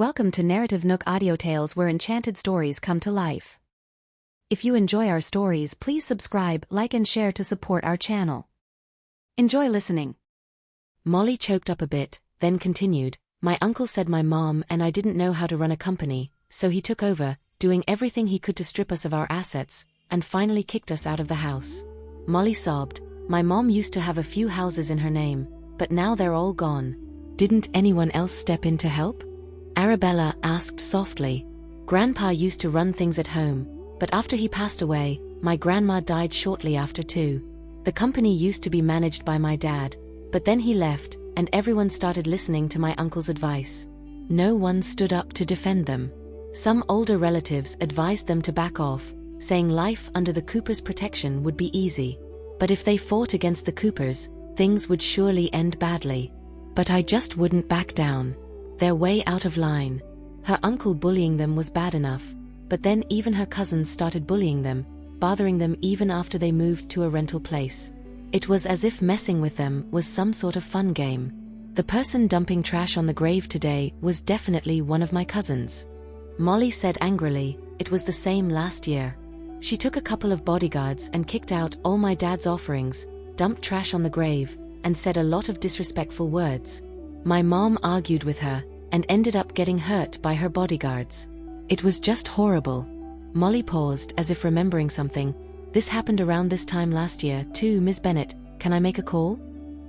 Welcome to NarrativeNook Audiotales, where enchanted stories come to life. If you enjoy our stories, please subscribe, like and share to support our channel. Enjoy listening. Molly choked up a bit, then continued, "My uncle said my mom and I didn't know how to run a company, so he took over, doing everything he could to strip us of our assets, and finally kicked us out of the house." Molly sobbed. "My mom used to have a few houses in her name, but now they're all gone." "Didn't anyone else step in to help?" Arabella asked softly. "Grandpa used to run things at home, but after he passed away, my grandma died shortly after too. The company used to be managed by my dad, but then he left, and everyone started listening to my uncle's advice. No one stood up to defend them. Some older relatives advised them to back off, saying life under the Coopers' protection would be easy. But if they fought against the Coopers, things would surely end badly. But I just wouldn't back down. They're way out of line. Her uncle bullying them was bad enough, but then even her cousins started bullying them, bothering them even after they moved to a rental place. It was as if messing with them was some sort of fun game. The person dumping trash on the grave today was definitely one of my cousins." Molly said angrily. "It was the same last year. She took a couple of bodyguards and kicked out all my dad's offerings, dumped trash on the grave, and said a lot of disrespectful words. My mom argued with her, and ended up getting hurt by her bodyguards. It was just horrible." Molly paused as if remembering something. "This happened around this time last year too, Miss Bennett. Can I make a call?"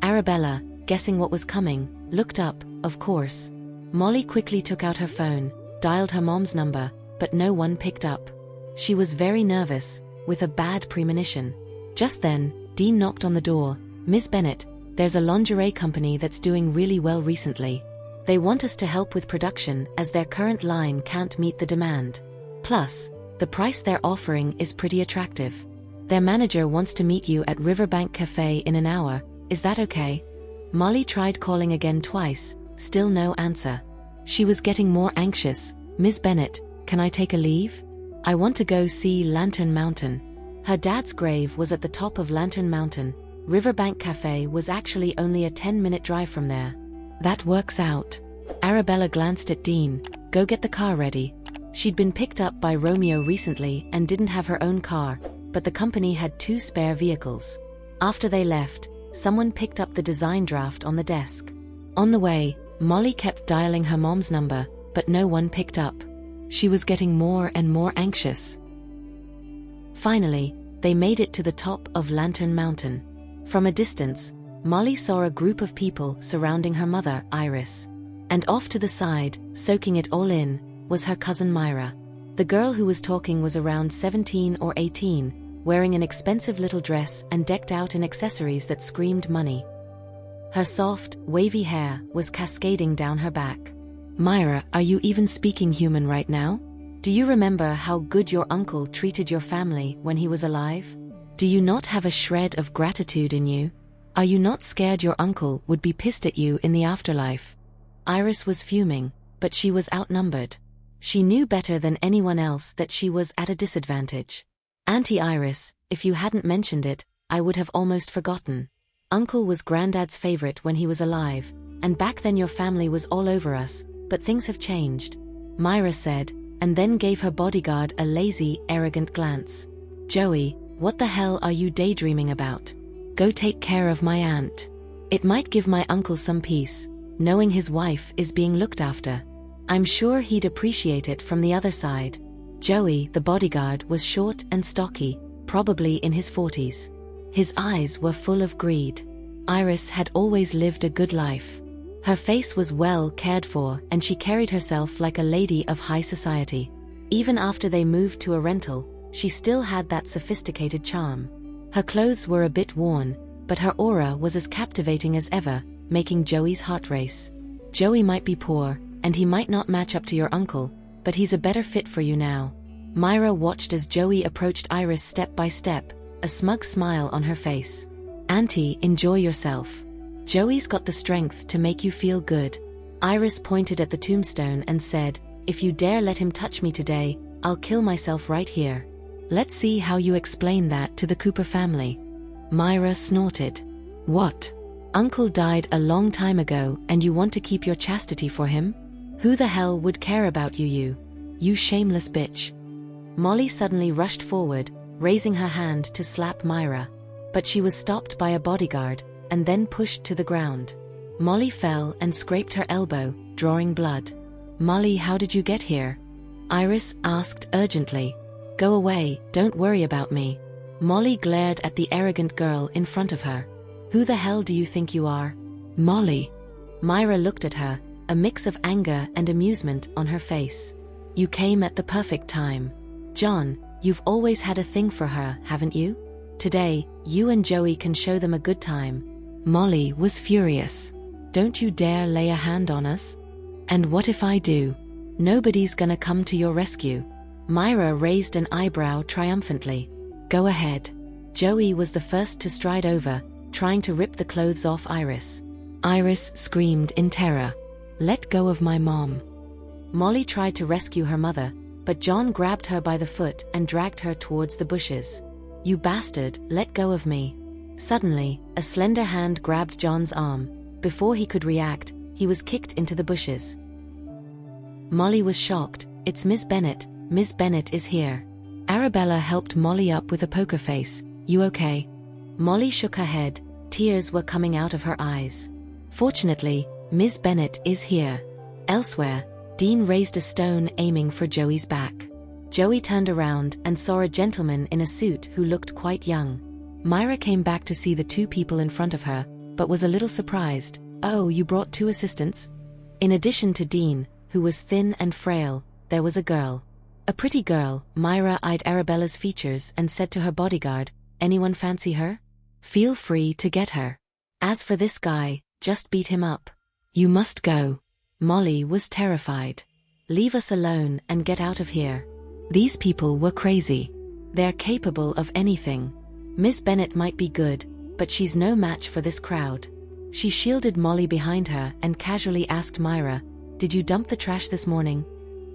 Arabella, guessing what was coming, looked up. "Of course." Molly quickly took out her phone, dialed her mom's number, but no one picked up. She was very nervous, with a bad premonition. Just then, Dean knocked on the door. "Miss Bennett, there's a lingerie company that's doing really well recently. They want us to help with production as their current line can't meet the demand. Plus, the price they're offering is pretty attractive. Their manager wants to meet you at Riverbank Cafe in an hour. Is that okay?" Molly tried calling again twice, still no answer. She was getting more anxious. "Miss Bennett, can I take a leave? I want to go see Lantern Mountain." Her dad's grave was at the top of Lantern Mountain. Riverbank Cafe was actually only a 10-minute drive from there. "That works out." Arabella glanced at Dean. "Go get the car ready." She'd been picked up by Romeo recently and didn't have her own car, but the company had 2 spare vehicles. After they left, someone picked up the design draft on the desk. On the way, Molly kept dialing her mom's number, but no one picked up. She was getting more and more anxious. Finally, they made it to the top of Lantern Mountain. From a distance, Molly saw a group of people surrounding her mother, Iris. And off to the side, soaking it all in, was her cousin Myra. The girl who was talking was around 17 or 18, wearing an expensive little dress and decked out in accessories that screamed money. Her soft, wavy hair was cascading down her back. "Myra, are you even speaking human right now? Do you remember how good your uncle treated your family when he was alive? Do you not have a shred of gratitude in you? Are you not scared your uncle would be pissed at you in the afterlife?" Iris was fuming, but she was outnumbered. She knew better than anyone else that she was at a disadvantage. "Auntie Iris, if you hadn't mentioned it, I would have almost forgotten. Uncle was Granddad's favorite when he was alive, and back then your family was all over us, but things have changed," Myra said, and then gave her bodyguard a lazy, arrogant glance. "Joey, what the hell are you daydreaming about? Go take care of my aunt. It might give my uncle some peace, knowing his wife is being looked after. I'm sure he'd appreciate it from the other side." Joey, the bodyguard, was short and stocky, probably in his 40s. His eyes were full of greed. Iris had always lived a good life. Her face was well cared for and she carried herself like a lady of high society. Even after they moved to a rental, she still had that sophisticated charm. Her clothes were a bit worn, but her aura was as captivating as ever, making Joey's heart race. "Joey might be poor, and he might not match up to your uncle, but he's a better fit for you now." Myra watched as Joey approached Iris step by step, a smug smile on her face. "Auntie, enjoy yourself. Joey's got the strength to make you feel good." Iris pointed at the tombstone and said, "If you dare let him touch me today, I'll kill myself right here. Let's see how you explain that to the Cooper family." Myra snorted. "What? Uncle died a long time ago and you want to keep your chastity for him? Who the hell would care about you? You shameless bitch. Molly suddenly rushed forward, raising her hand to slap Myra. But she was stopped by a bodyguard, and then pushed to the ground. Molly fell and scraped her elbow, drawing blood. Molly, how did you get here? Iris asked urgently. Go away, don't worry about me. Molly glared at the arrogant girl in front of her. Who the hell do you think you are? Molly. Myra looked at her, a mix of anger and amusement on her face. You came at the perfect time. John, you've always had a thing for her, haven't you? Today, you and Joey can show them a good time. Molly was furious. Don't you dare lay a hand on us. And what if I do? Nobody's gonna come to your rescue. Myra raised an eyebrow triumphantly. Go ahead. Joey was the first to stride over, trying to rip the clothes off Iris. Iris screamed in terror. Let go of my mom. Molly tried to rescue her mother, but John grabbed her by the foot and dragged her towards the bushes. You bastard, let go of me. Suddenly, a slender hand grabbed John's arm. Before he could react, he was kicked into the bushes. Molly was shocked. It's Miss Bennet. Miss Bennet is here. Arabella helped Molly up with a poker face. You okay? Molly shook her head. Tears were coming out of her eyes. Fortunately, Miss Bennet is here. Elsewhere, Dean raised a stone aiming for Joey's back. Joey turned around and saw a gentleman in a suit who looked quite young. Myra came back to see the two people in front of her, but was a little surprised. Oh, you brought two assistants? In addition to Dean, who was thin and frail, there was a girl. A pretty girl. Myra eyed Arabella's features and said to her bodyguard, anyone fancy her? Feel free to get her. As for this guy, just beat him up. You must go. Molly was terrified. Leave us alone and get out of here. These people were crazy. They're capable of anything. Miss Bennet might be good, but she's no match for this crowd. She shielded Molly behind her and casually asked Myra, did you dump the trash this morning?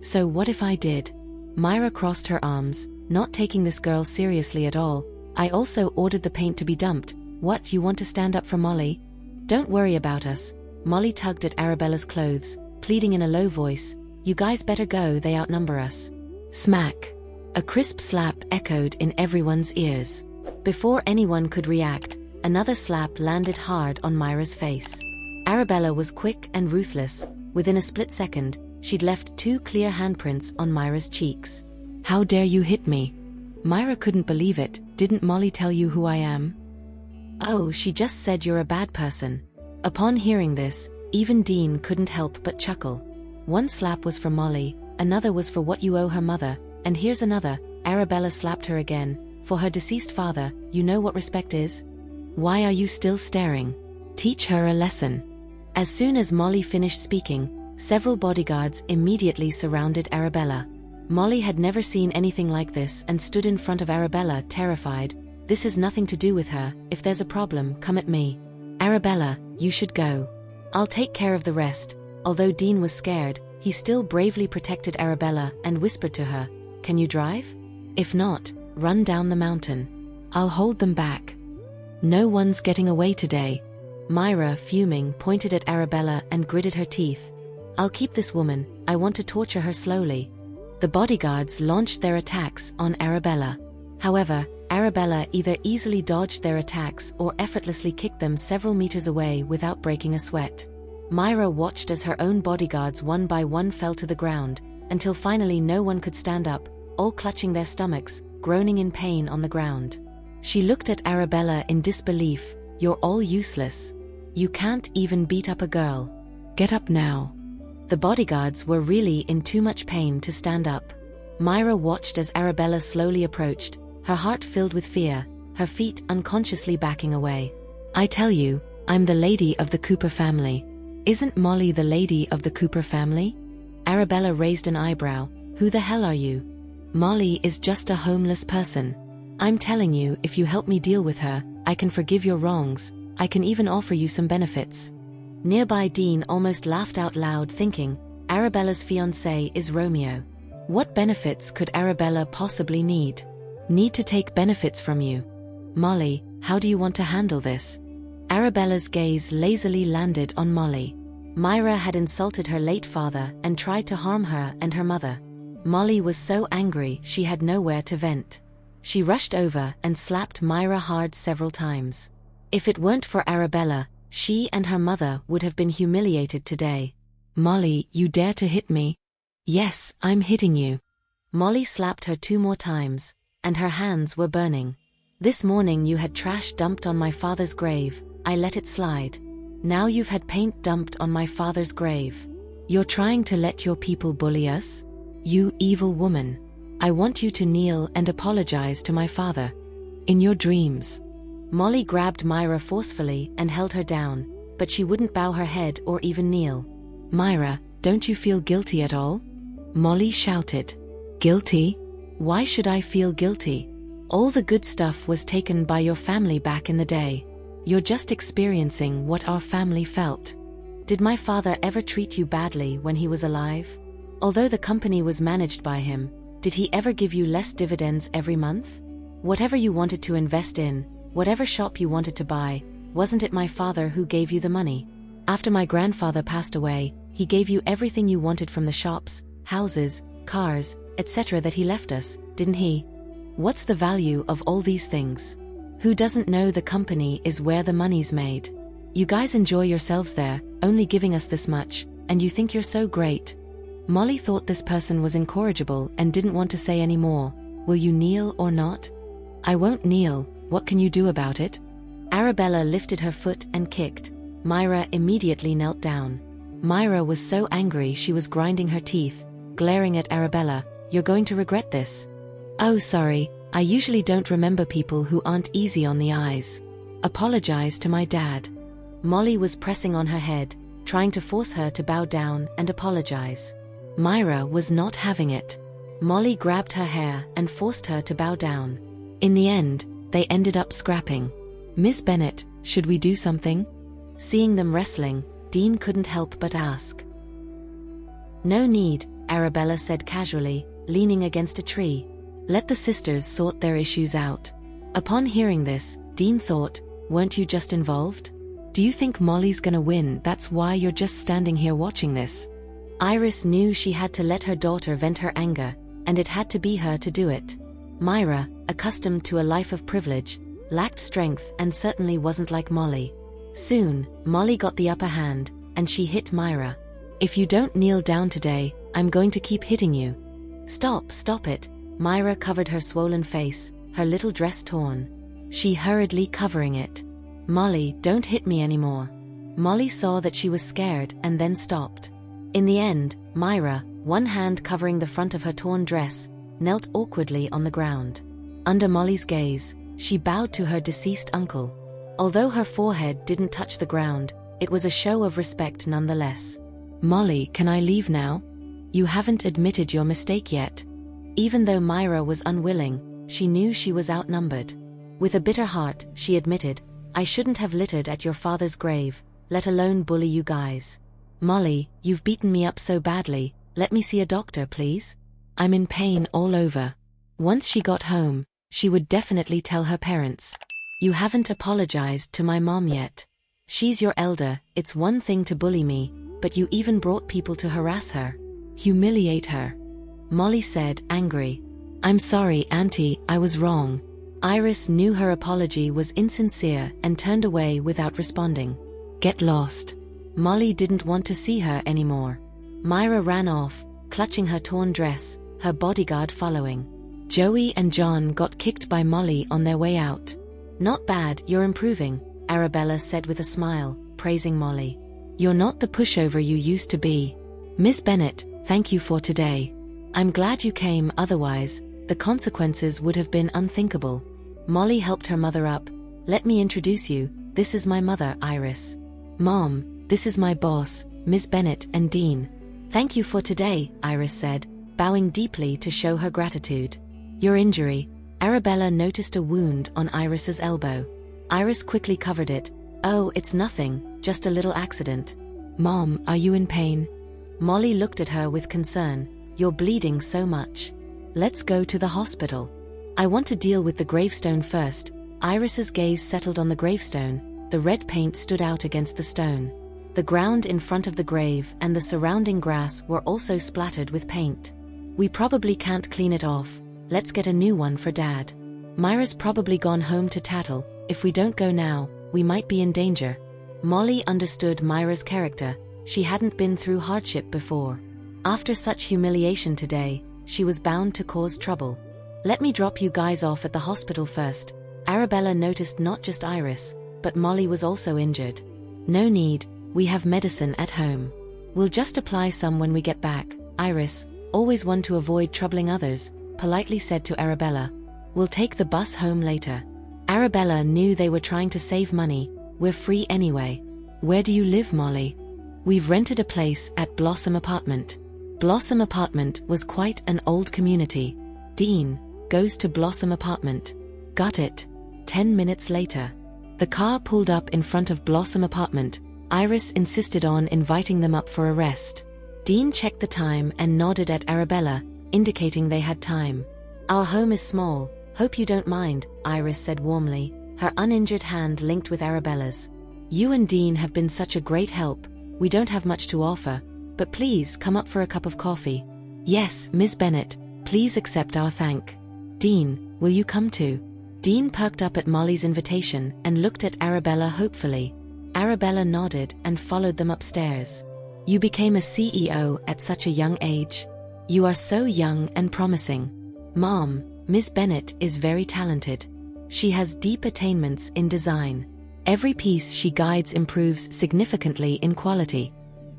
So what if I did? Myra crossed her arms, not taking this girl seriously at all. I also ordered the paint to be dumped. What, you want to stand up for Molly? Don't worry about us. Molly tugged at Arabella's clothes, pleading in a low voice, you guys better go, they outnumber us. Smack. A crisp slap echoed in everyone's ears. Before anyone could react, another slap landed hard on Myra's face. Arabella was quick and ruthless. Within a split second, she'd left two clear handprints on Myra's cheeks. How dare you hit me? Myra couldn't believe it. Didn't Molly tell you who I am? Oh, she just said you're a bad person. Upon hearing this, even Dean couldn't help but chuckle. One slap was for Molly, another was for what you owe her mother, and here's another. Arabella slapped her again. For her deceased father, you know what respect is? Why are you still staring? Teach her a lesson. As soon as Molly finished speaking, several bodyguards immediately surrounded Arabella. Molly had never seen anything like this and stood in front of Arabella terrified. This has nothing to do with her. If there's a problem, come at me. Arabella, you should go. I'll take care of the rest. Although Dean was scared, he still bravely protected Arabella and whispered to her, can you drive? If not, run down the mountain. I'll hold them back. No one's getting away today. Myra, fuming, pointed at Arabella and gritted her teeth. I'll keep this woman. I want to torture her slowly. The bodyguards launched their attacks on Arabella. However, Arabella either easily dodged their attacks or effortlessly kicked them several meters away without breaking a sweat. Myra watched as her own bodyguards one by one fell to the ground, until finally no one could stand up, all clutching their stomachs, groaning in pain on the ground. She looked at Arabella in disbelief. You're all useless. You can't even beat up a girl. Get up now. The bodyguards were really in too much pain to stand up. Myra watched as Arabella slowly approached, her heart filled with fear, her feet unconsciously backing away. I tell you, I'm the lady of the Cooper family. Isn't Molly the lady of the Cooper family? Arabella raised an eyebrow. Who the hell are you? Molly is just a homeless person. I'm telling you, if you help me deal with her, I can forgive your wrongs. I can even offer you some benefits. Nearby Dean almost laughed out loud thinking, Arabella's fiancé is Romeo. What benefits could Arabella possibly need? Need to take benefits from you. Molly, how do you want to handle this? Arabella's gaze lazily landed on Molly. Myra had insulted her late father and tried to harm her and her mother. Molly was so angry she had nowhere to vent. She rushed over and slapped Myra hard several times. If it weren't for Arabella, she and her mother would have been humiliated today. "Molly, you dare to hit me?" "Yes, I'm hitting you." Molly slapped her 2 more times, and her hands were burning. "This morning you had trash dumped on my father's grave, I let it slide. Now you've had paint dumped on my father's grave. You're trying to let your people bully us? You evil woman. I want you to kneel and apologize to my father. In your dreams." Molly grabbed Myra forcefully and held her down, but she wouldn't bow her head or even kneel. "Myra, don't you feel guilty at all?" Molly shouted. "Guilty? Why should I feel guilty? All the good stuff was taken by your family back in the day. You're just experiencing what our family felt. Did my father ever treat you badly when he was alive? Although the company was managed by him, did he ever give you less dividends every month? Whatever you wanted to invest in, whatever shop you wanted to buy, wasn't it my father who gave you the money? After my grandfather passed away, he gave you everything you wanted from the shops, houses, cars, etc. that he left us, didn't he? What's the value of all these things? Who doesn't know the company is where the money's made? You guys enjoy yourselves there, only giving us this much, and you think you're so great." Molly thought this person was incorrigible and didn't want to say any more. "Will you kneel or not?" "I won't kneel. What can you do about it?" Arabella lifted her foot and kicked. Myra immediately knelt down. Myra was so angry she was grinding her teeth, glaring at Arabella. "You're going to regret this." "Oh, sorry, I usually don't remember people who aren't easy on the eyes. Apologize to my dad." Molly was pressing on her head, trying to force her to bow down and apologize. Myra was not having it. Molly grabbed her hair and forced her to bow down. In the end, they ended up scrapping. "Miss Bennet, should we do something?" Seeing them wrestling, Dean couldn't help but ask. "No need," Arabella said casually, leaning against a tree. "Let the sisters sort their issues out." Upon hearing this, Dean thought, "Weren't you just involved? Do you think Molly's gonna win? That's why you're just standing here watching this?" Iris knew she had to let her daughter vent her anger, and it had to be her to do it. Myra, accustomed to a life of privilege, lacked strength and certainly wasn't like Molly. Soon, Molly got the upper hand, and she hit Myra. "If you don't kneel down today, I'm going to keep hitting you." Stop it." Myra covered her swollen face, her little dress torn. She hurriedly covering it. "Molly, don't hit me anymore." Molly saw that she was scared and then stopped. In the end, Myra, one hand covering the front of her torn dress, knelt awkwardly on the ground. Under Molly's gaze, she bowed to her deceased uncle. Although her forehead didn't touch the ground, it was a show of respect nonetheless. "Molly, can I leave now? You haven't admitted your mistake yet." Even though Myra was unwilling, she knew she was outnumbered. With a bitter heart, she admitted, "I shouldn't have littered at your father's grave, let alone bully you guys. Molly, you've beaten me up so badly, let me see a doctor please. I'm in pain all over." Once she got home, she would definitely tell her parents. "You haven't apologized to my mom yet. She's your elder, it's one thing to bully me, but you even brought people to harass her, humiliate her." Molly said, angry. "I'm sorry, Auntie, I was wrong." Iris knew her apology was insincere and turned away without responding. "Get lost." Molly didn't want to see her anymore. Myra ran off, clutching her torn dress, her bodyguard following. Joey and John got kicked by Molly on their way out. "Not bad, you're improving," Arabella said with a smile, praising Molly. "You're not the pushover you used to be. Miss Bennet, thank you for today. I'm glad you came, otherwise, the consequences would have been unthinkable." Molly helped her mother up. "Let me introduce you, this is my mother, Iris. Mom, this is my boss, Miss Bennet and Dean." "Thank you for today," Iris said, bowing deeply to show her gratitude. "Your injury." Arabella noticed a wound on Iris's elbow. Iris quickly covered it. "Oh, it's nothing, just a little accident." "Mom, are you in pain?" Molly looked at her with concern. "You're bleeding so much. Let's go to the hospital." "I want to deal with the gravestone first." Iris's gaze settled on the gravestone. The red paint stood out against the stone. The ground in front of the grave and the surrounding grass were also splattered with paint. "We probably can't clean it off. Let's get a new one for Dad. Myra's probably gone home to tattle. If we don't go now, we might be in danger." Molly understood Myra's character. She hadn't been through hardship before. After such humiliation today, she was bound to cause trouble. "Let me drop you guys off at the hospital first." Arabella noticed not just Iris, but Molly was also injured. "No need, we have medicine at home. We'll just apply some when we get back." Iris, always one to avoid troubling others, politely said to Arabella, "We'll take the bus home later." Arabella knew they were trying to save money. "We're free anyway." "Where do you live, Molly?" "We've rented a place at Blossom Apartment." Blossom Apartment was quite an old community. Dean goes to Blossom Apartment. Got it. 10 minutes later. The car pulled up in front of Blossom Apartment. Iris insisted on inviting them up for a rest. Dean checked the time and nodded at Arabella, indicating they had time. "Our home is small, hope you don't mind," Iris said warmly, her uninjured hand linked with Arabella's. "You and Dean have been such a great help. We don't have much to offer, but please come up for a cup of coffee." "Yes, Miss Bennet, please accept our thank." "Dean, will you come too?" Dean perked up at Molly's invitation and looked at Arabella hopefully. Arabella nodded and followed them upstairs. "You became a CEO at such a young age. You are so young and promising." "Mom, Miss Bennet is very talented. She has deep attainments in design. Every piece she guides improves significantly in quality."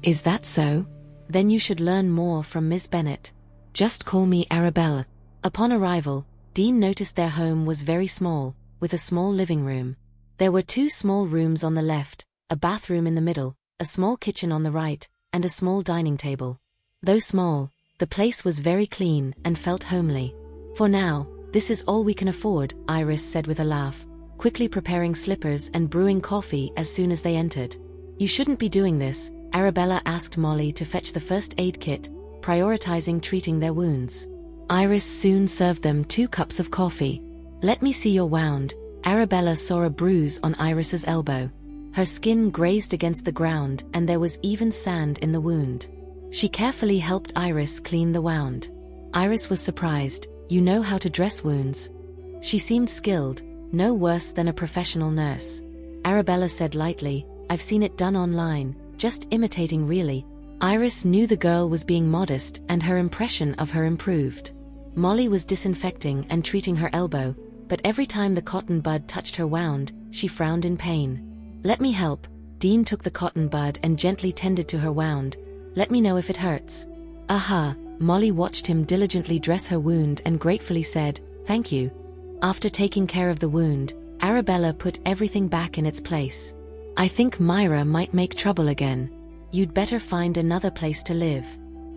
"Is that so? Then you should learn more from Miss Bennet. Just call me Arabella." Upon arrival, Dean noticed their home was very small, with a small living room. There were 2 small rooms on the left, a bathroom in the middle, a small kitchen on the right, and a small dining table. Though small, the place was very clean and felt homely. "For now, this is all we can afford," Iris said with a laugh, quickly preparing slippers and brewing coffee as soon as they entered. "You shouldn't be doing this," Arabella asked Molly to fetch the first aid kit, prioritizing treating their wounds. Iris soon served them 2 cups of coffee. "Let me see your wound." Arabella saw a bruise on Iris's elbow. Her skin grazed against the ground and there was even sand in the wound. She carefully helped Iris clean the wound. Iris was surprised. "You know how to dress wounds." She seemed skilled, no worse than a professional nurse. Arabella said lightly, "I've seen it done online, just imitating really." Iris knew the girl was being modest and her impression of her improved. Molly was disinfecting and treating her elbow, but every time the cotton bud touched her wound, she frowned in pain. "Let me help." Dean took the cotton bud and gently tended to her wound. "Let me know if it hurts." "Aha." Molly watched him diligently dress her wound and gratefully said, "Thank you." After taking care of the wound, Arabella put everything back in its place. "I think Myra might make trouble again. You'd better find another place to live."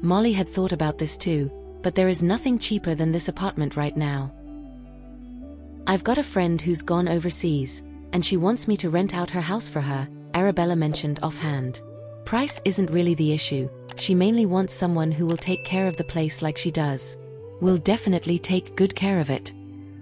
Molly had thought about this too, but there is nothing cheaper than this apartment right now. "I've got a friend who's gone overseas, and she wants me to rent out her house for her," Arabella mentioned offhand. "Price isn't really the issue. She mainly wants someone who will take care of the place like she does." "We'll definitely take good care of it,"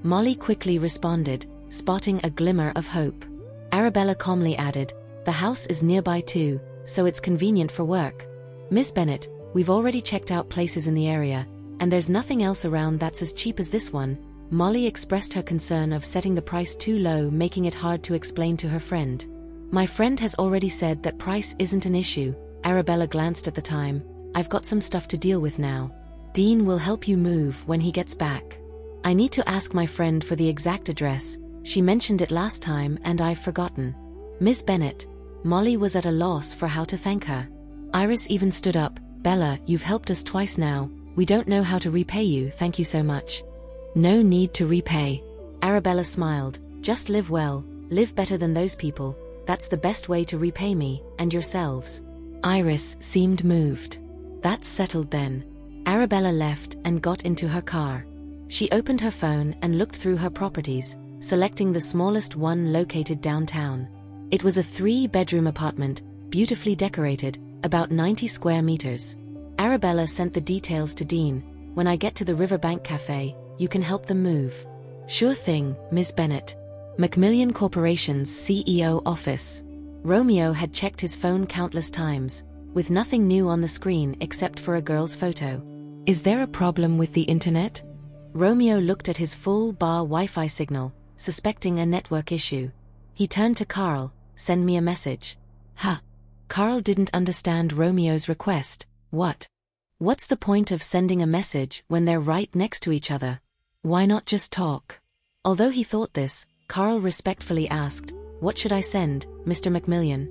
Molly quickly responded, spotting a glimmer of hope. Arabella calmly added, "The house is nearby too, so it's convenient for work." "Miss Bennet, we've already checked out places in the area, and there's nothing else around that's as cheap as this one." Molly expressed her concern of setting the price too low, making it hard to explain to her friend. "My friend has already said that price isn't an issue." Arabella glanced at the time. "I've got some stuff to deal with now. Dean will help you move when he gets back. I need to ask my friend for the exact address. She mentioned it last time and I've forgotten." "Miss Bennet." Molly was at a loss for how to thank her. Iris even stood up. "Bella, you've helped us twice now. We don't know how to repay you, thank you so much." "No need to repay." Arabella smiled. "Just live well, live better than those people. That's the best way to repay me, and yourselves." Iris seemed moved. "That's settled then." Arabella left and got into her car. She opened her phone and looked through her properties, selecting the smallest one located downtown. It was a 3-bedroom apartment, beautifully decorated, about 90 square meters. Arabella sent the details to Dean. "When I get to the Riverbank Cafe, you can help them move." "Sure thing, Miss Bennet." Macmillan Corporation's CEO office. Romeo had checked his phone countless times, with nothing new on the screen except for a girl's photo. Is there a problem with the internet? Romeo looked at his full-bar Wi-Fi signal, suspecting a network issue. He turned to Carl. Send me a message. Ha! Carl didn't understand Romeo's request. What? What's the point of sending a message when they're right next to each other? Why not just talk? Although he thought this, Carl respectfully asked, "What should I send, Mr. Macmillan?"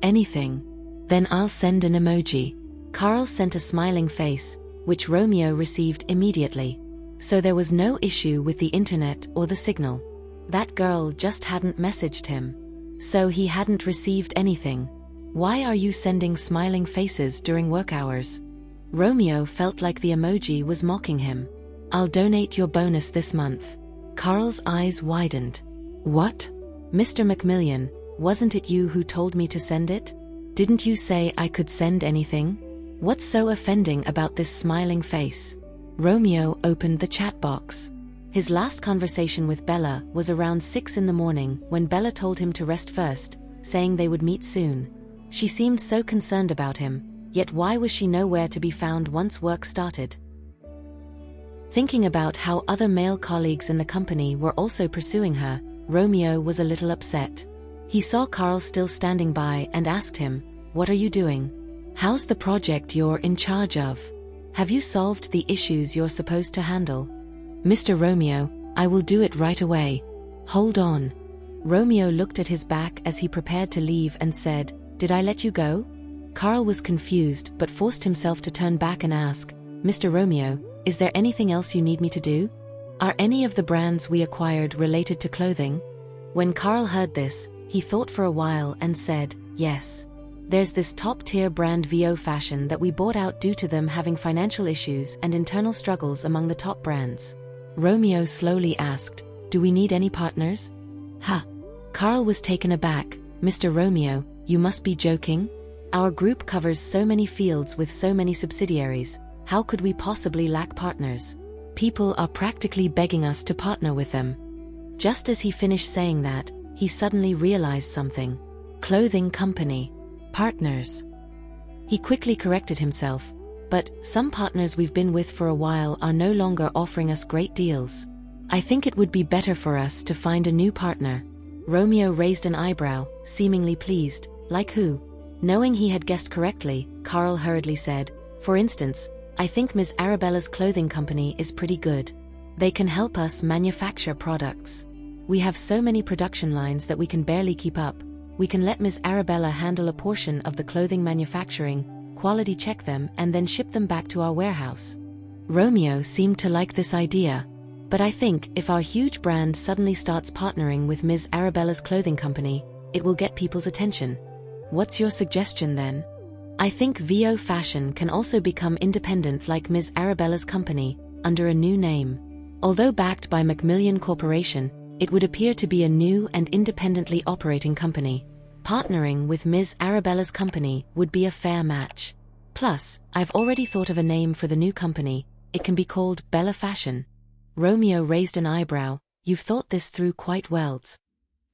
"Anything." "Then I'll send an emoji." Carl sent a smiling face, which Romeo received immediately. So there was no issue with the internet or the signal. That girl just hadn't messaged him. So he hadn't received anything. Why are you sending smiling faces during work hours? Romeo felt like the emoji was mocking him. "I'll donate your bonus this month." Carl's eyes widened. "What? Mr. Macmillan, wasn't it you who told me to send it? Didn't you say I could send anything? What's so offending about this smiling face?" Romeo opened the chat box. His last conversation with Bella was around 6 in the morning when Bella told him to rest first, saying they would meet soon. She seemed so concerned about him, yet why was she nowhere to be found once work started? Thinking about how other male colleagues in the company were also pursuing her, Romeo was a little upset. He saw Carl still standing by and asked him, "What are you doing? How's the project you're in charge of? Have you solved the issues you're supposed to handle?" "Mr. Romeo, I will do it right away. Hold on." Romeo looked at his back as he prepared to leave and said, "Did I let you go?" Carl was confused but forced himself to turn back and ask, "Mr. Romeo, is there anything else you need me to do? Are any of the brands we acquired related to clothing?" When Carl heard this, he thought for a while and said, "Yes. There's this top-tier brand VO Fashion that we bought out due to them having financial issues and internal struggles among the top brands." Romeo slowly asked, "Do we need any partners?" "Ha!" Carl was taken aback. "Mr. Romeo, you must be joking? Our group covers so many fields with so many subsidiaries. How could we possibly lack partners? People are practically begging us to partner with them." Just as he finished saying that, he suddenly realized something. Clothing company. Partners. He quickly corrected himself. "But some partners we've been with for a while are no longer offering us great deals. I think it would be better for us to find a new partner." Romeo raised an eyebrow, seemingly pleased. "Like who?" Knowing he had guessed correctly, Carl hurriedly said, "For instance, I think Ms. Arabella's clothing company is pretty good. They can help us manufacture products. We have so many production lines that we can barely keep up. We can let Ms. Arabella handle a portion of the clothing manufacturing, quality check them and then ship them back to our warehouse." Romeo seemed to like this idea. "But I think if our huge brand suddenly starts partnering with Ms. Arabella's clothing company, it will get people's attention. What's your suggestion then?" "I think VO Fashion can also become independent like Ms. Arabella's company, under a new name. Although backed by Macmillan Corporation, it would appear to be a new and independently operating company. Partnering with Ms. Arabella's company would be a fair match. Plus, I've already thought of a name for the new company. It can be called Bella Fashion." Romeo raised an eyebrow. "You've thought this through quite well."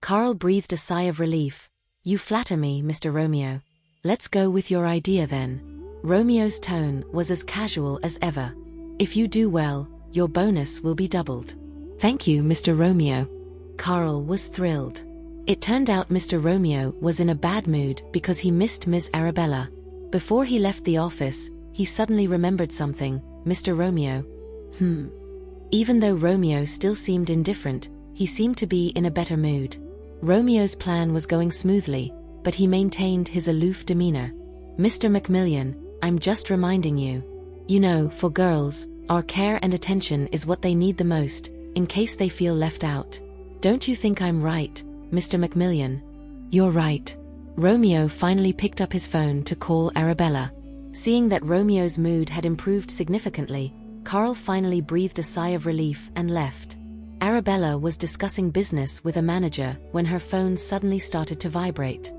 Carl breathed a sigh of relief. "You flatter me, Mr. Romeo. Let's go with your idea then." Romeo's tone was as casual as ever. "If you do well, your bonus will be doubled." "Thank you, Mr. Romeo." Carl was thrilled. It turned out Mr. Romeo was in a bad mood because he missed Ms. Arabella. Before he left the office, he suddenly remembered something. "Mr. Romeo." Even though Romeo still seemed indifferent, he seemed to be in a better mood. Romeo's plan was going smoothly, but he maintained his aloof demeanor. "Mr. Macmillan, I'm just reminding you. You know, for girls, our care and attention is what they need the most, in case they feel left out. Don't you think I'm right, Mr. Macmillan?" "You're right." Romeo finally picked up his phone to call Arabella. Seeing that Romeo's mood had improved significantly, Carl finally breathed a sigh of relief and left. Arabella was discussing business with a manager when her phone suddenly started to vibrate.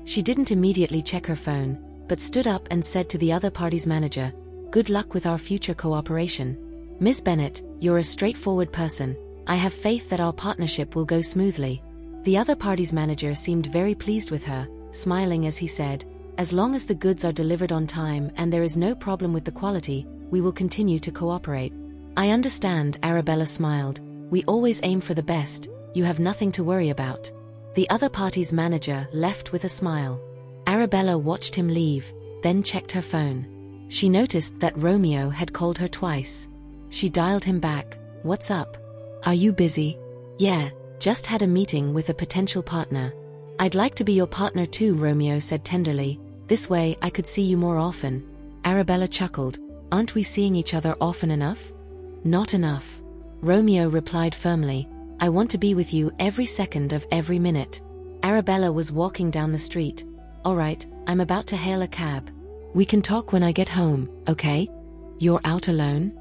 She didn't immediately check her phone, but stood up and said to the other party's manager, "Good luck with our future cooperation. Ms. Bennett, you're a straightforward person. I have faith that our partnership will go smoothly." The other party's manager seemed very pleased with her, smiling as he said, "As long as the goods are delivered on time and there is no problem with the quality, we will continue to cooperate." "I understand," Arabella smiled. "We always aim for the best, you have nothing to worry about." The other party's manager left with a smile. Arabella watched him leave, then checked her phone. She noticed that Romeo had called her twice. She dialed him back. "What's up? Are you busy?" "Yeah, just had a meeting with a potential partner." "I'd like to be your partner too," Romeo said tenderly. "This way I could see you more often." Arabella chuckled. "Aren't we seeing each other often enough?" "Not enough." Romeo replied firmly. "I want to be with you every second of every minute." Arabella was walking down the street. "All right, I'm about to hail a cab. We can talk when I get home, okay? You're out alone?"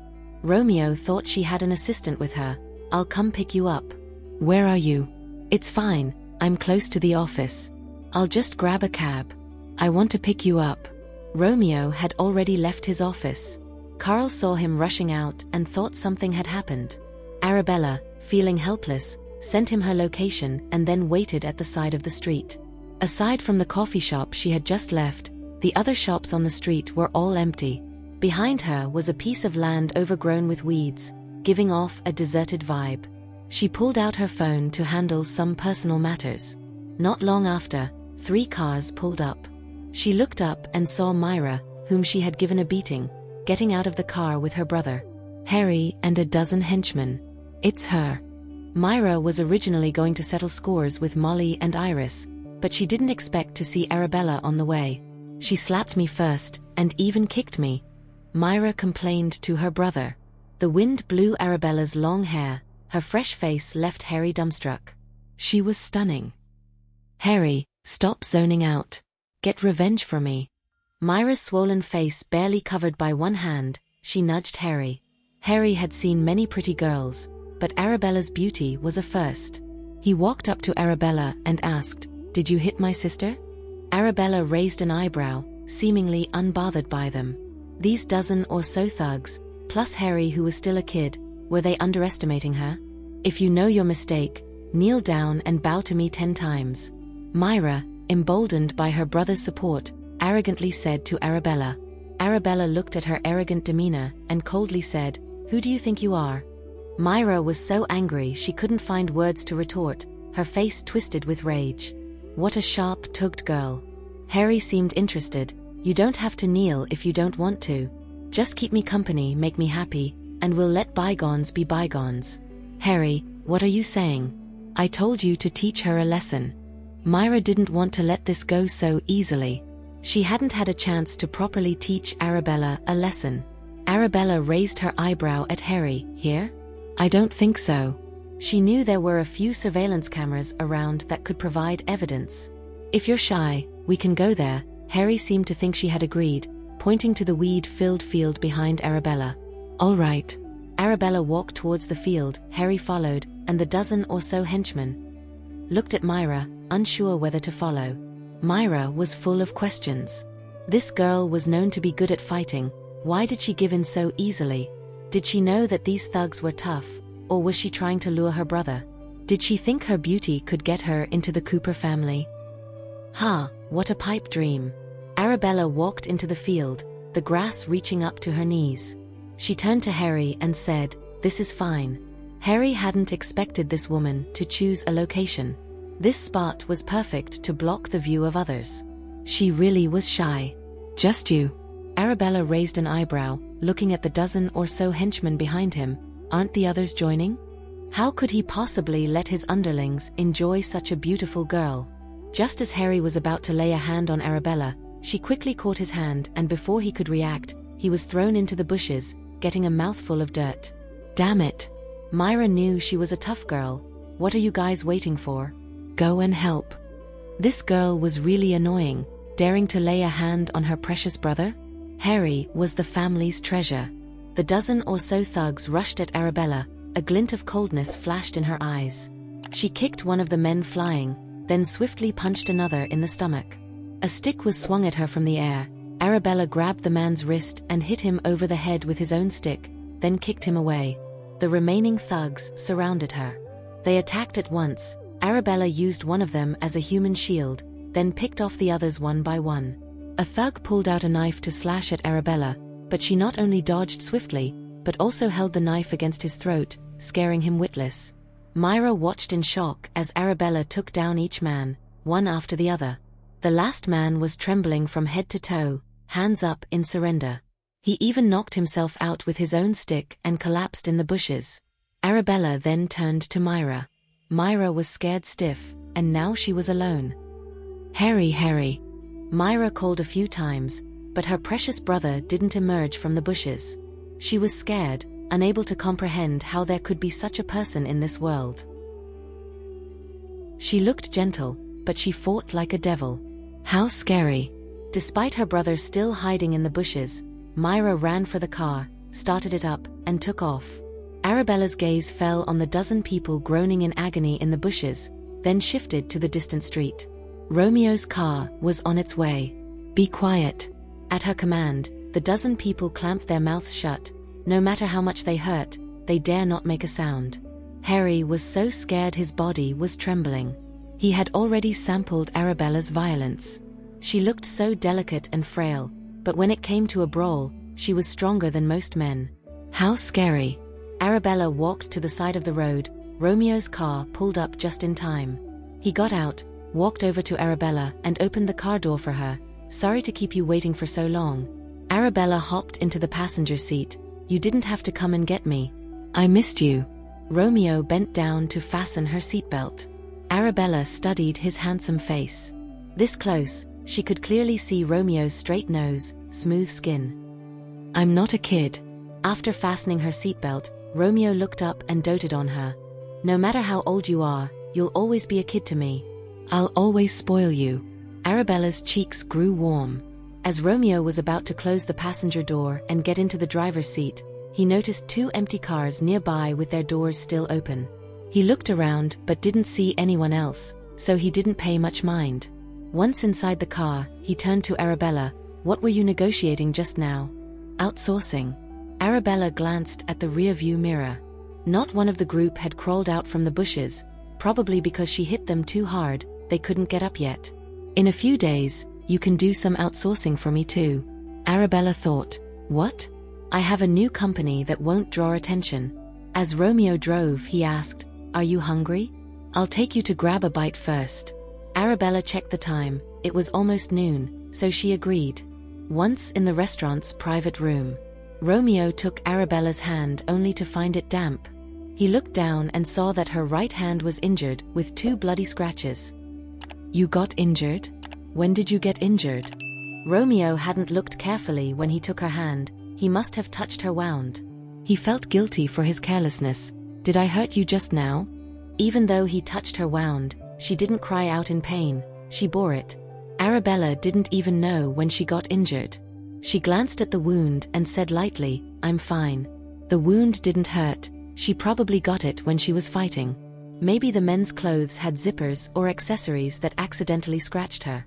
Romeo thought she had an assistant with her. "I'll come pick you up." "Where are you?" "It's fine, I'm close to the office. I'll just grab a cab." "I want to pick you up." Romeo had already left his office. Carl saw him rushing out and thought something had happened. Arabella, feeling helpless, sent him her location and then waited at the side of the street. Aside from the coffee shop she had just left, the other shops on the street were all empty. Behind her was a piece of land overgrown with weeds, giving off a deserted vibe. She pulled out her phone to handle some personal matters. Not long after, 3 cars pulled up. She looked up and saw Myra, whom she had given a beating, getting out of the car with her brother, Harry, and a dozen henchmen. "It's her." Myra was originally going to settle scores with Molly and Iris, but she didn't expect to see Arabella on the way. "She slapped me first, and even kicked me," Myra complained to her brother. The wind blew Arabella's long hair, her fresh face left Harry dumbstruck. She was stunning. "Harry, stop zoning out. Get revenge for me." Myra's swollen face barely covered by one hand, she nudged Harry. Harry had seen many pretty girls, but Arabella's beauty was a first. He walked up to Arabella and asked, "Did you hit my sister?" Arabella raised an eyebrow, seemingly unbothered by them. These dozen or so thugs, plus Harry who was still a kid, were they underestimating her? "If you know your mistake, kneel down and bow to me 10 times. Myra, emboldened by her brother's support, arrogantly said to Arabella. Arabella looked at her arrogant demeanor and coldly said, "Who do you think you are?" Myra was so angry she couldn't find words to retort, her face twisted with rage. What a sharp-toothed girl. Harry seemed interested. "You don't have to kneel if you don't want to. Just keep me company, make me happy, and we'll let bygones be bygones." "Harry, what are you saying? I told you to teach her a lesson." Myra didn't want to let this go so easily. She hadn't had a chance to properly teach Arabella a lesson. Arabella raised her eyebrow at Harry. "Here? I don't think so." She knew there were a few surveillance cameras around that could provide evidence. "If you're shy, we can go there." Harry seemed to think she had agreed, pointing to the weed-filled field behind Arabella. "All right." Arabella walked towards the field, Harry followed, and the dozen or so henchmen looked at Myra, unsure whether to follow. Myra was full of questions. This girl was known to be good at fighting. Why did she give in so easily? Did she know that these thugs were tough, or was she trying to lure her brother? Did she think her beauty could get her into the Cooper family? What a pipe dream. Arabella walked into the field, the grass reaching up to her knees. She turned to Harry and said, "This is fine." Harry hadn't expected this woman to choose a location. This spot was perfect to block the view of others. She really was shy. "Just you?" Arabella raised an eyebrow, looking at the dozen or so henchmen behind him. "Aren't the others joining?" How could he possibly let his underlings enjoy such a beautiful girl? Just as Harry was about to lay a hand on Arabella, she quickly caught his hand, and before he could react, he was thrown into the bushes, getting a mouthful of dirt. Damn it. Myra knew she was a tough girl. What are you guys waiting for? Go and help. This girl was really annoying, daring to lay a hand on her precious brother? Harry was the family's treasure. The dozen or so thugs rushed at Arabella, a glint of coldness flashed in her eyes. She kicked one of the men flying, then swiftly punched another in the stomach. A stick was swung at her from the air. Arabella grabbed the man's wrist and hit him over the head with his own stick, then kicked him away. The remaining thugs surrounded her. They attacked at once, Arabella used one of them as a human shield, then picked off the others one by one. A thug pulled out a knife to slash at Arabella, but she not only dodged swiftly, but also held the knife against his throat, scaring him witless. Myra watched in shock as Arabella took down each man, one after the other. The last man was trembling from head to toe, hands up in surrender. He even knocked himself out with his own stick and collapsed in the bushes. Arabella then turned to Myra. Myra was scared stiff, and now she was alone. "Harry, Harry." Myra called a few times, but her precious brother didn't emerge from the bushes. She was scared, unable to comprehend how there could be such a person in this world. She looked gentle, but she fought like a devil. How scary. Despite her brother still hiding in the bushes, Myra ran for the car, started it up, and took off. Arabella's gaze fell on the dozen people groaning in agony in the bushes, then shifted to the distant street. Romeo's car was on its way. "Be quiet." At her command, the dozen people clamped their mouths shut. No matter how much they hurt, they dare not make a sound. Harry was so scared his body was trembling. He had already sampled Arabella's violence. She looked so delicate and frail, but when it came to a brawl, she was stronger than most men. How scary. Arabella walked to the side of the road. Romeo's car pulled up just in time. He got out, walked over to Arabella, and opened the car door for her. "Sorry to keep you waiting for so long." Arabella hopped into the passenger seat. "You didn't have to come and get me. I missed you." Romeo bent down to fasten her seatbelt. Arabella studied his handsome face. This close, she could clearly see Romeo's straight nose, smooth skin. "I'm not a kid." After fastening her seatbelt, Romeo looked up and doted on her. "No matter how old you are, you'll always be a kid to me. I'll always spoil you." Arabella's cheeks grew warm. As Romeo was about to close the passenger door and get into the driver's seat, he noticed two empty cars nearby with their doors still open. He looked around but didn't see anyone else, so he didn't pay much mind. Once inside the car, he turned to Arabella. "What were you negotiating just now?" "Outsourcing." Arabella glanced at the rear-view mirror. Not one of the group had crawled out from the bushes, probably because she hit them too hard, they couldn't get up yet. "In a few days, you can do some outsourcing for me too." Arabella thought. "What?" "I have a new company that won't draw attention." As Romeo drove, he asked, "Are you hungry? I'll take you to grab a bite first." Arabella checked the time. It was almost noon, so she agreed. Once in the restaurant's private room, Romeo took Arabella's hand only to find it damp. He looked down and saw that her right hand was injured, with 2 bloody scratches. "You got injured? When did you get injured?" Romeo hadn't looked carefully when he took her hand. He must have touched her wound. He felt guilty for his carelessness. "Did I hurt you just now?" Even though he touched her wound, she didn't cry out in pain. She bore it. Arabella didn't even know when she got injured. She glanced at the wound and said lightly, "I'm fine." The wound didn't hurt. She probably got it when she was fighting. Maybe the men's clothes had zippers or accessories that accidentally scratched her.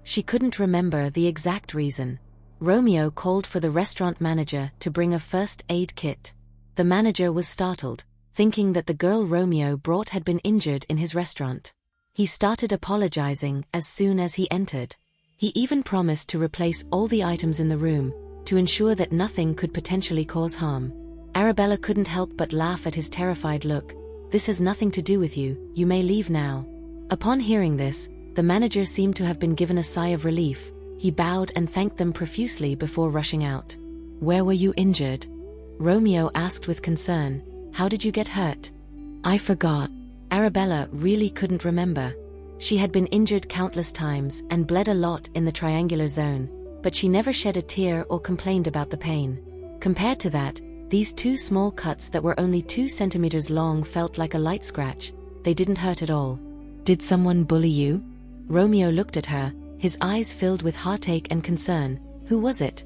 She couldn't remember the exact reason. Romeo called for the restaurant manager to bring a first aid kit. The manager was startled, thinking that the girl Romeo brought had been injured in his restaurant. He started apologizing as soon as he entered. He even promised to replace all the items in the room, to ensure that nothing could potentially cause harm. Arabella couldn't help but laugh at his terrified look. "This has nothing to do with you, you may leave now." Upon hearing this, the manager seemed to have been given a sigh of relief. He bowed and thanked them profusely before rushing out. "Where were you injured?" Romeo asked with concern. "How did you get hurt?" "I forgot." Arabella really couldn't remember. She had been injured countless times and bled a lot in the triangular zone, but she never shed a tear or complained about the pain. Compared to that, these 2 small cuts that were only 2 centimeters long felt like a light scratch. They didn't hurt at all. "Did someone bully you?" Romeo looked at her, his eyes filled with heartache and concern. "Who was it?"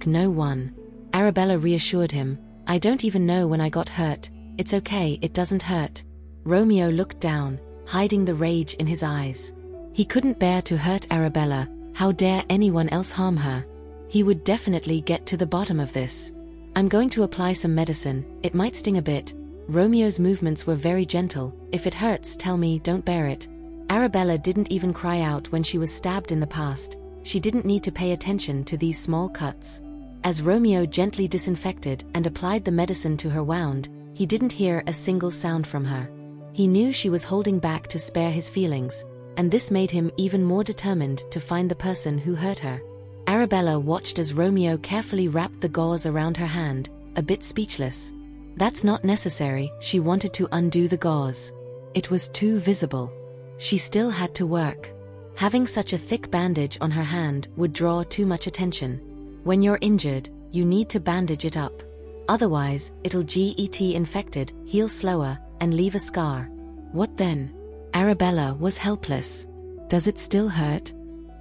"No one." Arabella reassured him. "I don't even know when I got hurt. It's okay, it doesn't hurt." Romeo looked down, hiding the rage in his eyes. He couldn't bear to hurt Arabella. How dare anyone else harm her? He would definitely get to the bottom of this. "I'm going to apply some medicine, it might sting a bit. Romeo's movements were very gentle. If it hurts, tell me, don't bear it. Arabella didn't even cry out when she was stabbed in the past. She didn't need to pay attention to these small cuts. As Romeo gently disinfected and applied the medicine to her wound, he didn't hear a single sound from her. He knew she was holding back to spare his feelings, and this made him even more determined to find the person who hurt her. Arabella watched as Romeo carefully wrapped the gauze around her hand, a bit speechless. That's not necessary. She wanted to undo the gauze. It was too visible. She still had to work. Having such a thick bandage on her hand would draw too much attention. When you're injured, you need to bandage it up. Otherwise, it'll get infected, heal slower, and leave a scar. What then? Arabella was helpless. Does it still hurt?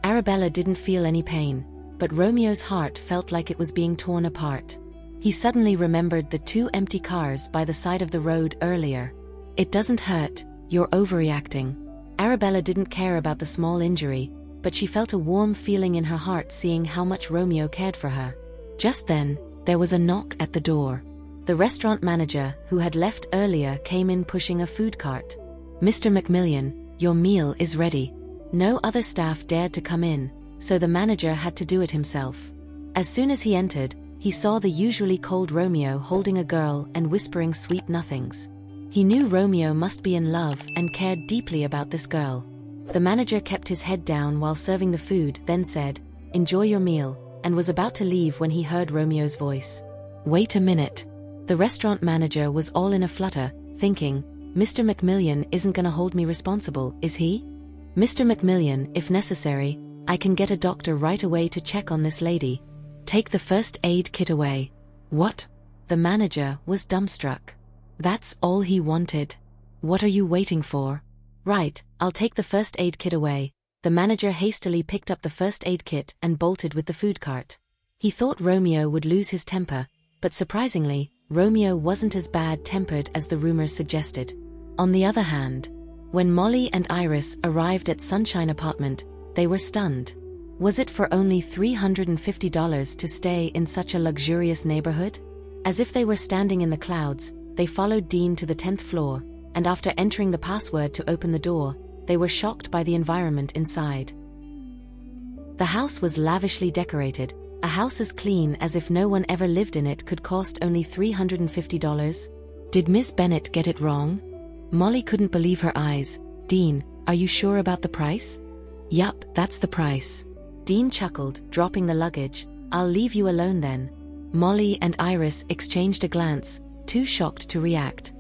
Arabella didn't feel any pain, but Romeo's heart felt like it was being torn apart. He suddenly remembered the 2 empty cars by the side of the road earlier. It doesn't hurt, you're overreacting. Arabella didn't care about the small injury, but she felt a warm feeling in her heart seeing how much Romeo cared for her. Just then, there was a knock at the door. The restaurant manager, who had left earlier, came in pushing a food cart. Mr. McMillian, your meal is ready. No other staff dared to come in, so the manager had to do it himself. As soon as he entered, he saw the usually cold Romeo holding a girl and whispering sweet nothings. He knew Romeo must be in love and cared deeply about this girl. The manager kept his head down while serving the food, then said, "Enjoy your meal," and was about to leave when he heard Romeo's voice. Wait a minute. The restaurant manager was all in a flutter, thinking, Mr. McMillian isn't gonna hold me responsible, is he? Mr. McMillian, if necessary, I can get a doctor right away to check on this lady. Take the first aid kit away. What? The manager was dumbstruck. That's all he wanted. What are you waiting for? Right, I'll take the first aid kit away. The manager hastily picked up the first aid kit and bolted with the food cart. He thought Romeo would lose his temper, but surprisingly, Romeo wasn't as bad-tempered as the rumors suggested. On the other hand, when Molly and Iris arrived at Sunshine Apartment, they were stunned. Was it for only $350 to stay in such a luxurious neighborhood? As if they were standing in the clouds, they followed Dean to the 10th floor, and after entering the password to open the door, they were shocked by the environment inside. The house was lavishly decorated. A house as clean as if no one ever lived in it could cost only $350. Did Miss Bennet get it wrong? Molly couldn't believe her eyes. Dean, are you sure about the price? Yup, that's the price. Dean chuckled, dropping the luggage. I'll leave you alone then. Molly and Iris exchanged a glance, too shocked to react.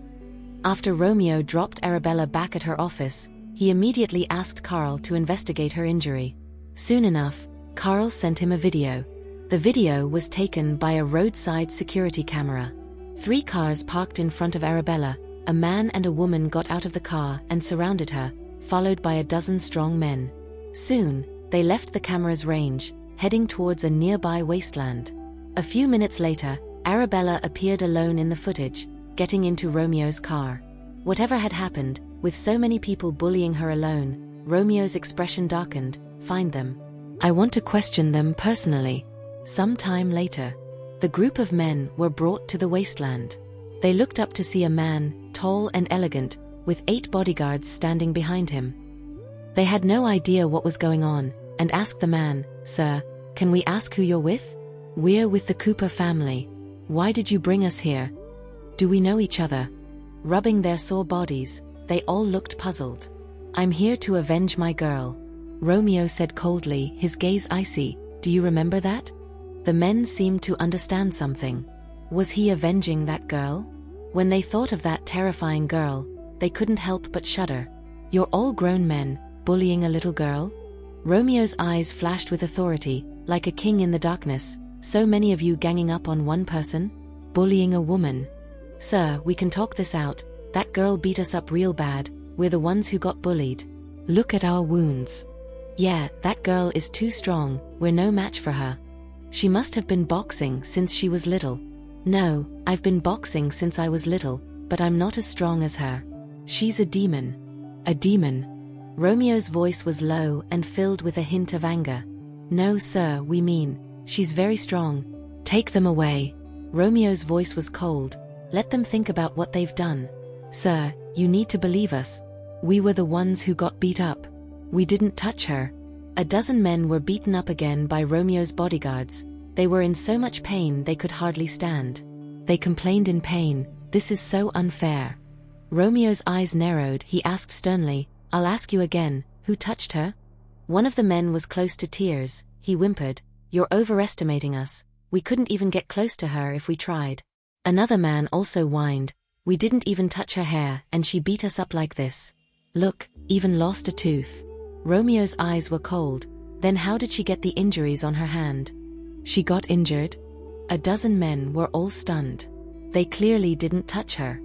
After Romeo dropped Arabella back at her office, he immediately asked Carl to investigate her injury. Soon enough, Carl sent him a video. The video was taken by a roadside security camera. 3 cars parked in front of Arabella. A man and a woman got out of the car and surrounded her, followed by a dozen strong men. Soon, they left the camera's range, heading towards a nearby wasteland. A few minutes later, Arabella appeared alone in the footage, getting into Romeo's car. Whatever had happened, with so many people bullying her alone, Romeo's expression darkened. Find them. I want to question them personally. Some time later, the group of men were brought to the wasteland. They looked up to see a man, tall and elegant, with 8 bodyguards standing behind him. They had no idea what was going on, and asked the man, "Sir, can we ask who you're with?" "We're with the Cooper family." "Why did you bring us here?" "Do we know each other?" Rubbing their sore bodies, they all looked puzzled. "I'm here to avenge my girl," Romeo said coldly, his gaze icy. "Do you remember that?" The men seemed to understand something. Was he avenging that girl? When they thought of that terrifying girl, they couldn't help but shudder. "You're all grown men, bullying a little girl?" Romeo's eyes flashed with authority, like a king in the darkness. "So many of you ganging up on one person? Bullying a woman? Sir, we can talk this out. That girl beat us up real bad. We're the ones who got bullied. Look at our wounds. Yeah, that girl is too strong. We're no match for her. She must have been boxing since she was little." "No, I've been boxing since I was little, but I'm not as strong as her. She's a demon." "A demon?" Romeo's voice was low and filled with a hint of anger. "No, sir, we mean, she's very strong. Take them away." Romeo's voice was cold, Let them think about what they've done. Sir, you need to believe us. We were the ones who got beat up. We didn't touch her. A dozen men were beaten up again by Romeo's bodyguards. They were in so much pain they could hardly stand. They complained in pain, "This is so unfair." Romeo's eyes narrowed. He asked sternly, "I'll ask you again, who touched her?" One of the men was close to tears. He whimpered, "You're overestimating us. We couldn't even get close to her if we tried." Another man also whined, "We didn't even touch her hair, and she beat us up like this. Look, even lost a tooth." Romeo's eyes were cold. Then how did she get the injuries on her hand? She got injured? A dozen men were all stunned. They clearly didn't touch her.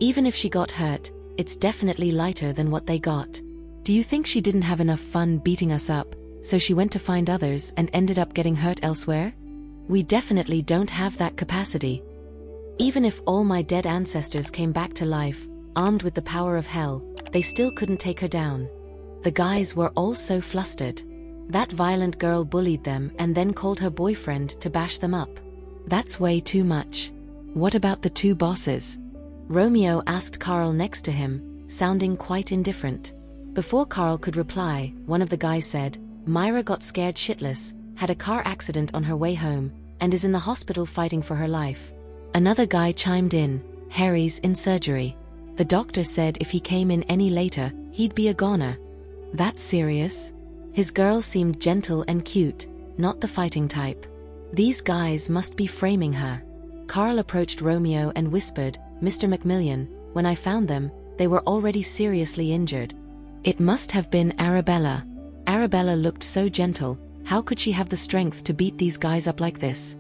Even if she got hurt, it's definitely lighter than what they got. Do you think she didn't have enough fun beating us up, so she went to find others and ended up getting hurt elsewhere? We definitely don't have that capacity. Even if all my dead ancestors came back to life, armed with the power of hell, they still couldn't take her down. The guys were all so flustered. That violent girl bullied them and then called her boyfriend to bash them up. That's way too much. What about the two bosses? Romeo asked Carl next to him, sounding quite indifferent. Before Carl could reply, one of the guys said, "Myra got scared shitless, had a car accident on her way home, and is in the hospital fighting for her life." Another guy chimed in, "Harry's in surgery. The doctor said if he came in any later, he'd be a goner." That's serious? His girl seemed gentle and cute, not the fighting type. These guys must be framing her. Carl approached Romeo and whispered, "Mr. Macmillan, when I found them, they were already seriously injured." It must have been Arabella. Arabella looked so gentle. How could she have the strength to beat these guys up like this?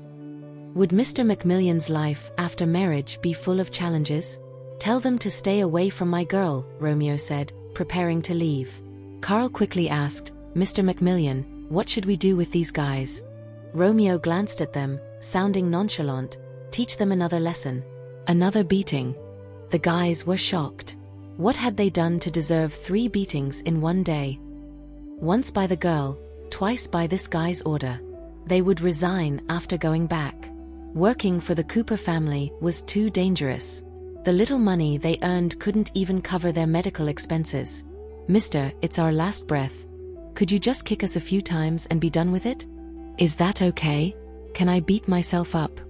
Would Mr. Macmillan's life after marriage be full of challenges? "Tell them to stay away from my girl," Romeo said, preparing to leave. Carl quickly asked, "Mr. Macmillan, what should we do with these guys?" Romeo glanced at them, sounding nonchalant. "Teach them another lesson." Another beating. The guys were shocked. What had they done to deserve 3 beatings in one day? Once by the girl, twice by this guy's order. They would resign after going back. Working for the Cooper family was too dangerous. The little money they earned couldn't even cover their medical expenses. "Mister, it's our last breath. Could you just kick us a few times and be done with it? Is that okay? Can I beat myself up?"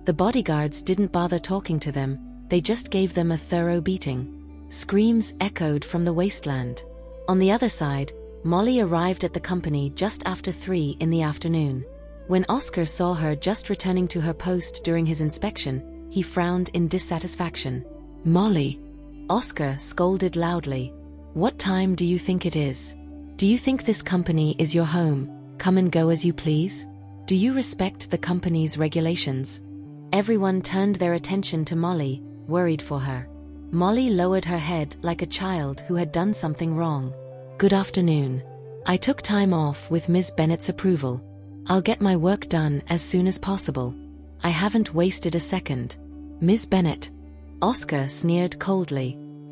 The bodyguards didn't bother talking to them, they just gave them a thorough beating. Screams echoed from the wasteland. On the other side, Molly arrived at the company just after 3 in the afternoon. When Oscar saw her just returning to her post during his inspection, he frowned in dissatisfaction. "Molly!" Oscar scolded loudly. "What time do you think it is? Do you think this company is your home? Come and go as you please? Do you respect the company's regulations?" Everyone turned their attention to Molly, worried for her. Molly lowered her head like a child who had done something wrong. "Good afternoon. I took time off with Ms. Bennett's approval. I'll get my work done as soon as possible. I haven't wasted a second." "Ms. Bennett?" Oscar sneered coldly.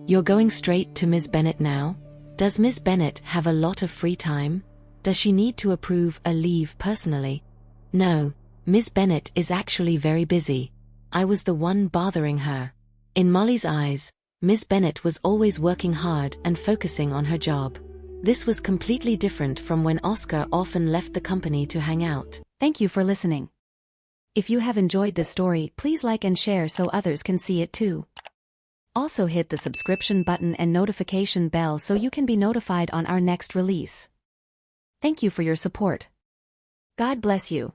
"You're going straight to Ms. Bennett now? Does Ms. Bennett have a lot of free time? Does she need to approve a leave personally?" "No, Ms. Bennett is actually very busy. I was the one bothering her." In Molly's eyes, Ms. Bennett was always working hard and focusing on her job. This was completely different from when Oscar often left the company to hang out. Thank you for listening. If you have enjoyed this story, please like and share so others can see it too. Also hit the subscription button and notification bell so you can be notified on our next release. Thank you for your support. God bless you.